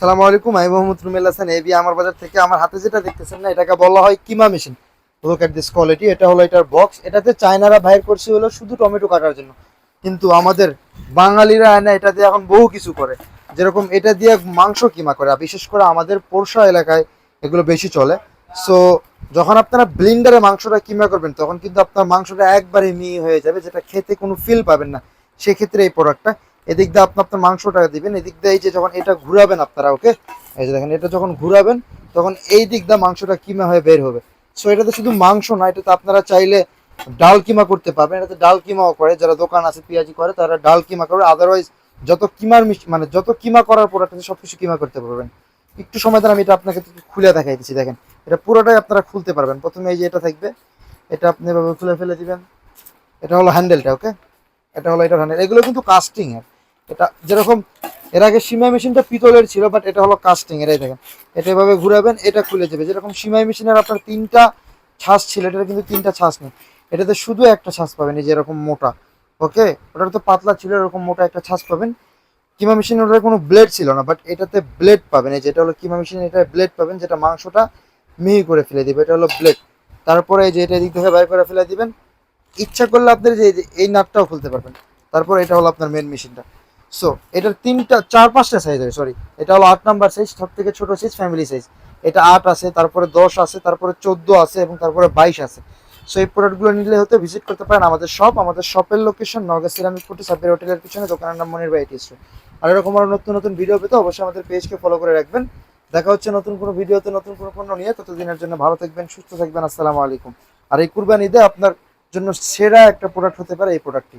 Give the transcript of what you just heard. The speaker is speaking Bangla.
আসসালামু আলাইকুম, আমি মোহাম্মদ রুমেল হাসান এবি আমার বাজার থেকে। আমার হাতে যেটা দেখতেছেন না, এটাকে বলা হয় কিমা machine. Look at this quality. এটা হলো এটার বক্স। এটাতে চায়নারা বাইর করছে হলো শুধু টমেটো কাটার জন্য, কিন্তু আমাদের বাঙালিরা না এটা দিয়ে এখন বহু কিছু করে। যেরকম এটা দিয়ে মাংস কিমা করে, আর বিশেষ করে আমাদের পোরশা এলাকায় এগুলো বেশি চলে। সো যখন আপনারা ব্লিন্ডারে মাংসটা কিমা করবেন, তখন কিন্তু আপনার মাংসটা একবারে মিহি হয়ে যাবে, যেটা খেতে কোনো ফিল পাবেন না। সেক্ষেত্রে এই প্রোডাক্টটা, এদিক দিয়ে আপনি আপনার মাংসটা দিবেন, এদিক দিয়ে এই যে যখন এটা ঘুরাবেন আপনারা, ওকে, এই যে দেখেন এটা যখন ঘুরাবেন তখন এই দিক দিয়ে মাংসটা কিমা হয়ে বের হবে। সো এটাতে শুধু মাংস না, এটাতে আপনারা চাইলে ডাল কিমা করতে পারবেন। এটাতে ডাল কিমাও করে, যারা দোকান আছে পেঁয়াজি করে তারা ডাল কিমা করে। আদারওয়াইজ যত কিমার মানে যত কিমা করার প্রোডাক্ট আছে সবকিছু কিমা করতে পারবেন। একটু সময় দেন, আমি এটা আপনাকে খুলে দেখাই দিচ্ছি। দেখেন এটা পুরোটাই আপনারা খুলতে পারবেন। প্রথমে এই যে এটা থাকবে, এটা আপনি এভাবে খুলে ফেলে দিবেন। এটা হলো হ্যান্ডেলটা, ওকে, এটা হলো এটার হ্যান্ডেল। এগুলো কিন্তু কাস্টিং এর। এটা যেরকম এর আগে সিমাই মেশিনটা পিতলের ছিল, বাট এটা হলো কাস্টিং এর। এই দেখেন এটা এভাবে ঘুরাবেন, এটা খুলে যাবে। যেরকম সিমাই মেশিনের আপনার তিনটা ছাঁচ ছিল, এটা কিন্তু তিনটা ছাঁচ নেই, এটাতে শুধু একটা ছাঁচ পাবেন, এই যে এরকম মোটা। ওকে, ওটার তো পাতলা ছিল, এরকম মোটা একটা ছাঁচ পাবেন। কিমা মেশিনে ওটার কোনো ব্লেড ছিল না, বাট এটাতে ব্লেড পাবেন। এই যেটা হলো কিমা মেশিন, এটা ব্লেড পাবেন, যেটা মাংসটা মিহি করে ফেলে দিবে। এটা হলো ব্লেড। তারপরে এই যে এটা এদিক থেকে বাইর করে ফেলে দিবেন। ইচ্ছা করলে আপনার যে এই নাটটাও খুলতে পারবেন। তারপর এটা হলো আপনার মেন মেশিনটা। সো এটার তিনটা চার পাঁচটা সাইজ হয়, সরি, এটা হলো 8 নাম্বার সাইজ, সব থেকে ছোট সাইজ ফ্যামিলি সাইজ। এটা 8 আছে, তারপরে 10 আছে, তারপরে 14 আছে, এবং তারপরে 22 আছে। সো এই প্রোডাক্টগুলো নিলে হতে ভিজিট করতে পারেন আমাদের শপ। আমাদের শপের লোকেশন নওগাঁ সিরামিক ফুটি সাব্বির হোটেলের পিছনে, দোকানের নাম মনির ভাই টিএস। আর এরকম আরো নতুন নতুন ভিডিও পেতে অবশ্যই আমাদের পেজকে ফলো করে রাখবেন। দেখা হচ্ছে নতুন কোনো ভিডিওতে, নতুন কোনো পণ্য নিয়ে। ততদিনের জন্য ভালো থাকবেন, সুস্থ থাকবেন। আসসালামু আলাইকুম। আর এই কুরবানি ঈদে আপনার জন্য সেরা একটা প্রোডাক্ট হতে পারে এই প্রোডাক্টটি।